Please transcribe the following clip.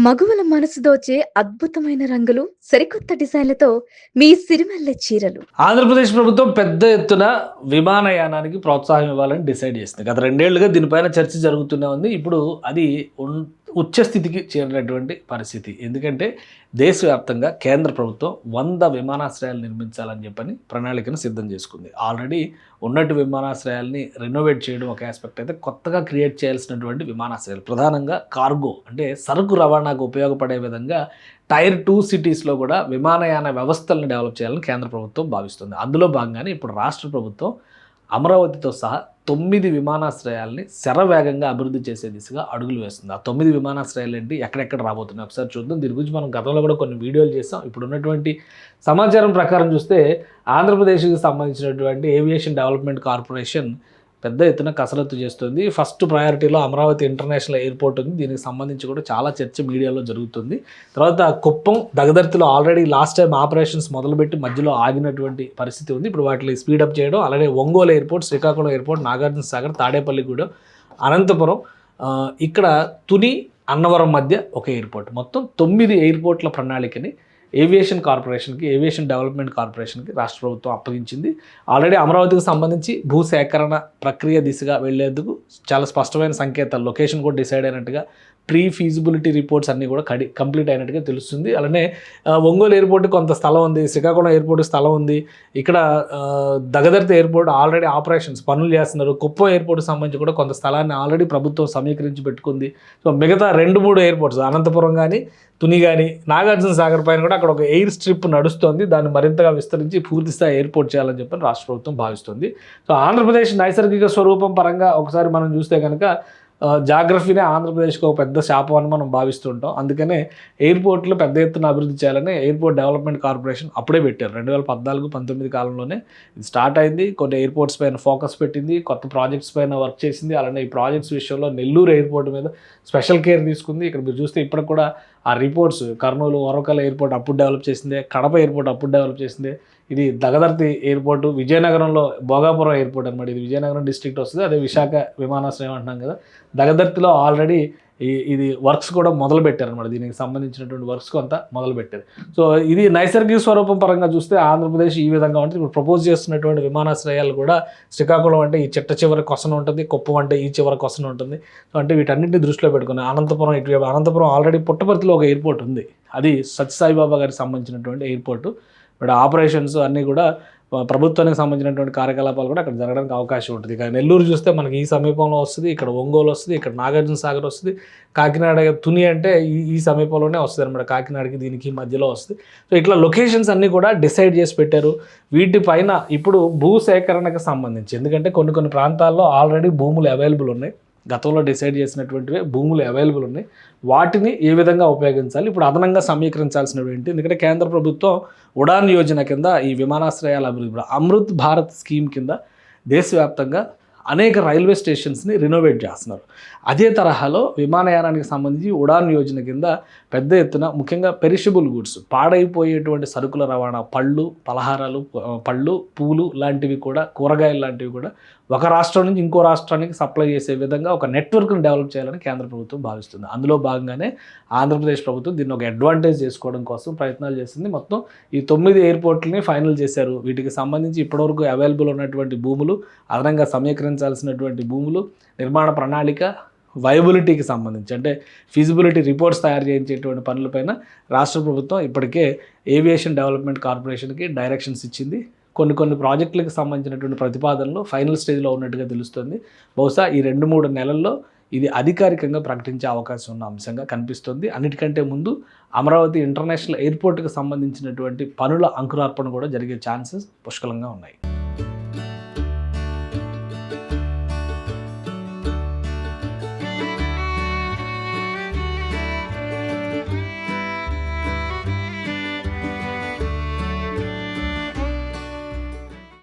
మగువల మనసు దోచే అద్భుతమైన రంగులు, సరికొత్త డిజైన్లతో మీ సిరిమల్లె చీరలు. ఆంధ్రప్రదేశ్ ప్రభుత్వం పెద్ద ఎత్తున విమానయానానికి ప్రోత్సాహం ఇవ్వాలని డిసైడ్ చేసింది. గత 2 ఏళ్లుగా దీనిపైన చర్చ జరుగుతూనే ఉంది. ఇప్పుడు అది ఉచ్చ స్థితికి చేరినటువంటి పరిస్థితి. ఎందుకంటే దేశవ్యాప్తంగా కేంద్ర ప్రభుత్వం 100 విమానాశ్రయాలు నిర్మించాలని చెప్పని ప్రణాళికను సిద్ధం చేసుకుంది. ఆల్రెడీ ఉన్నట్టు విమానాశ్రయాల్ని రెనోవేట్ చేయడం ఒక ఆస్పెక్ట్ అయితే, కొత్తగా క్రియేట్ చేయాల్సినటువంటి విమానాశ్రయాలు ప్రధానంగా కార్గో అంటే సరుకు రవాణాకు ఉపయోగపడే విధంగా టైర్ 2 సిటీస్లో కూడా విమానయాన వ్యవస్థలను డెవలప్ చేయాలని కేంద్ర ప్రభుత్వం భావిస్తుంది. అందులో భాగంగానే ఇప్పుడు రాష్ట్ర ప్రభుత్వం అమరావతితో సహా 9 విమానాశ్రయాల్ని శరవేగంగా అభివృద్ధి చేసే దిశగా అడుగులు వేస్తుంది. ఆ 9 విమానాశ్రయాలు ఏంటి, ఎక్కడెక్కడ రాబోతున్నాయి ఒకసారి చూద్దాం. దీని గురించి మనం గతంలో కూడా కొన్ని వీడియోలు చేస్తాం. ఇప్పుడు ఉన్నటువంటి సమాచారం ప్రకారం చూస్తే ఆంధ్రప్రదేశ్కి సంబంధించినటువంటి ఏవియేషన్ డెవలప్మెంట్ కార్పొరేషన్ పెద్ద ఎత్తున కసరత్తు చేస్తుంది. ఫస్ట్ ప్రయారిటీలో అమరావతి ఇంటర్నేషనల్ ఎయిర్పోర్ట్ ఉంది. దీనికి సంబంధించి కూడా చాలా చర్చ మీడియాలో జరుగుతుంది. తర్వాత కుప్పం, దగదర్తిలో ఆల్రెడీ లాస్ట్ టైం ఆపరేషన్స్ మొదలుపెట్టి మధ్యలో ఆగినటువంటి పరిస్థితి ఉంది. ఇప్పుడు వాటిని స్పీడప్ చేయడం, అలాగే ఒంగోలు ఎయిర్పోర్ట్, శ్రీకాకుళం ఎయిర్పోర్ట్, నాగార్జున సాగర్, తాడేపల్లిగూడెం, అనంతపురం, ఇక్కడ తుని, అన్నవరం మధ్య ఒక ఎయిర్పోర్ట్, మొత్తం 9 ఎయిర్పోర్ట్ల ప్రణాళికని ఏవియేషన్ డెవలప్మెంట్ కార్పొరేషన్కి రాష్ట్ర ప్రభుత్వం అప్పగించింది. ఆల్రెడీ అమరావతికి సంబంధించి భూసేకరణ ప్రక్రియ దిశగా వెళ్లేందుకు చాలా స్పష్టమైన సంకేతాలు, లొకేషన్ కూడా డిసైడ్ అయినట్టుగా, ప్రీ ఫీజిబిలిటీ రిపోర్ట్స్ అన్నీ కూడా కంప్లీట్ అయినట్టుగా తెలుస్తుంది. అలానే ఒంగోలు ఎయిర్పోర్ట్ కొంత స్థలం ఉంది, శ్రీకాకుళం ఎయిర్పోర్ట్ స్థలం ఉంది, ఇక్కడ దగదర్తి ఎయిర్పోర్ట్ ఆల్రెడీ ఆపరేషన్స్ పనులు చేస్తున్నారు. కుప్పం ఎయిర్పోర్ట్కి సంబంధించి కూడా కొంత స్థలాన్ని ఆల్రెడీ ప్రభుత్వం సమీకరించి పెట్టుకుంది. సో మిగతా 2-3 ఎయిర్పోర్ట్స్, అనంతపురం కానీ, తుని కానీ, నాగార్జున సాగర్ పైన కూడా అక్కడ ఒక ఎయిర్ స్ట్రిప్ నడుస్తుంది. దాన్ని మరింతగా విస్తరించి పూర్తిస్థాయి ఎయిర్పోర్ట్ చేయాలని చెప్పని రాష్ట్ర ప్రభుత్వం భావిస్తుంది. సో ఆంధ్రప్రదేశ్ నైసర్గిక స్వరూపం పరంగా ఒకసారి మనం చూస్తే కనుక జాగ్రఫీనే ఆంధ్రప్రదేశ్కి ఒక పెద్ద శాపం అని మనం భావిస్తుంటాం. అందుకనే ఎయిర్పోర్ట్లు పెద్ద ఎత్తున అభివృద్ధి చేయాలని ఎయిర్పోర్ట్ డెవలప్మెంట్ కార్పొరేషన్ అప్పుడే పెట్టారు. 2014-19 కాలంలోనే ఇది స్టార్ట్ అయింది. కొన్ని ఎయిర్పోర్ట్స్ పైన ఫోకస్ పెట్టింది, కొత్త ప్రాజెక్ట్స్ పైన వర్క్ చేసింది. అలానే ఈ ప్రాజెక్ట్స్ విషయంలో నెల్లూరు ఎయిర్పోర్ట్ మీద స్పెషల్ కేర్ తీసుకుంది. ఇక్కడ మీరు చూస్తే ఇప్పటికి కూడా ఆ రిపోర్ట్స్, కర్నూలు, వరకల ఎయిర్పోర్ట్ అప్పుడు డెవలప్ చేసిందే, కడప ఎయిర్పోర్ట్ అప్పుడు డెవలప్ చేసిందే, ఇది దగదర్తి ఎయిర్పోర్టు, విజయనగరంలో భోగాపురం ఎయిర్పోర్ట్ అనమాట, ఇది విజయనగరం డిస్ట్రిక్ట్ వస్తుంది. అదే విశాఖ విమానాశ్రయం అంటున్నాం కదా. దగదర్తిలో ఆల్రెడీ ఇది వర్క్స్ కూడా మొదలు పెట్టారనమాట. దీనికి సంబంధించినటువంటి వర్క్స్ కొంత మొదలు పెట్టారు. సో ఇది నైసర్గిక స్వరూపం పరంగా చూస్తే ఆంధ్రప్రదేశ్ ఈ విధంగా ఉంటుంది. ఇప్పుడు ప్రపోజ్ చేస్తున్నటువంటి విమానాశ్రయాలు కూడా శ్రీకాకుళం అంటే ఈ చిట్ట చివరి కొసన ఉంటుంది, కుప్పం అంటే ఈ చివరి కొసన ఉంటుంది. సో అంటే వీటన్నింటినీ దృష్టిలో పెట్టుకుని అనంతపురం, ఇటు అనంతపురం ఆల్రెడీ పుట్టపర్తిలో ఒక ఎయిర్పోర్ట్ ఉంది, అది సత్యసాయిబాబా గారికి సంబంధించినటువంటి ఎయిర్పోర్టు. ఇప్పుడు ఆపరేషన్స్ అన్నీ కూడా ప్రభుత్వానికి సంబంధించినటువంటి కార్యకలాపాలు కూడా అక్కడ జరగడానికి అవకాశం ఉంటుంది. ఇక నెల్లూరు చూస్తే మనకి ఈ సమీపంలో వస్తుంది, ఇక్కడ ఒంగోలు వస్తుంది, ఇక్కడ నాగార్జున సాగర్ వస్తుంది, కాకినాడ, తుని అంటే ఈ సమీపంలోనే వస్తుంది అనమాట, కాకినాడకి దీనికి మధ్యలో వస్తుంది. సో ఇట్లా లొకేషన్స్ అన్నీ కూడా డిసైడ్ చేసి పెట్టారు. వీటిపైన ఇప్పుడు భూసేకరణకు సంబంధించి, ఎందుకంటే కొన్ని ప్రాంతాల్లో ఆల్రెడీ భూములు అవైలబుల్ ఉన్నాయి, గతంలో డిసైడ్ చేసినటువంటివి భూములు అవైలబుల్ ఉన్నాయి, వాటిని ఏ విధంగా ఉపయోగించాలి, ఇప్పుడు అదనంగా సమీకరించాల్సినటువంటి, ఎందుకంటే కేంద్ర ప్రభుత్వం ఉడాన్ యోజన కింద ఈ విమానాశ్రయాల అభివృద్ధి, అమృత్ భారత్ స్కీమ్ కింద దేశవ్యాప్తంగా అనేక రైల్వే స్టేషన్స్ని రినోవేట్ చేస్తున్నారు. అదే తరహాలో విమానయానానికి సంబంధించి ఉడాన్ యోజన కింద పెద్ద ఎత్తున ముఖ్యంగా పెరిషబుల్ గుడ్స్, పాడైపోయేటువంటి సరుకుల రవాణా, పళ్ళు, పలహారాలు, పళ్ళు, పూలు లాంటివి కూడా, కూరగాయలు లాంటివి కూడా ఒక రాష్ట్రం నుంచి ఇంకో రాష్ట్రానికి సప్లై చేసే విధంగా ఒక నెట్వర్క్ను డెవలప్ చేయాలని కేంద్ర ప్రభుత్వం భావిస్తుంది. అందులో భాగంగానే ఆంధ్రప్రదేశ్ ప్రభుత్వం దీన్ని ఒక అడ్వాంటేజ్ చేసుకోవడం కోసం ప్రయత్నాలు చేస్తుంది. మొత్తం ఈ 9 ఎయిర్పోర్ట్లని ఫైనల్ చేశారు. వీటికి సంబంధించి ఇప్పటివరకు అవైలబుల్ ఉన్నటువంటి భూములు, అదనంగా సమీకరించాల్సినటువంటి భూములు, నిర్మాణ ప్రణాళిక, వైబిలిటీకి సంబంధించి అంటే ఫీజిబిలిటీ రిపోర్ట్స్ తయారు చేయించేటువంటి పనులపైన రాష్ట్ర ప్రభుత్వం ఇప్పటికే ఏవియేషన్ డెవలప్మెంట్ కార్పొరేషన్కి డైరెక్షన్స్ ఇచ్చింది. కొన్ని ప్రాజెక్టులకు సంబంధించినటువంటి ప్రతిపాదనలు ఫైనల్ స్టేజ్లో ఉన్నట్టుగా తెలుస్తుంది. బహుశా ఈ 2-3 నెలల్లో ఇది అధికారికంగా ప్రకటించే అవకాశం ఉన్న అంశంగా కనిపిస్తుంది. అన్నిటికంటే ముందు అమరావతి ఇంటర్నేషనల్ ఎయిర్పోర్ట్కి సంబంధించినటువంటి పనుల అంకురార్పణ కూడా జరిగే ఛాన్సెస్ పుష్కలంగా ఉన్నాయి.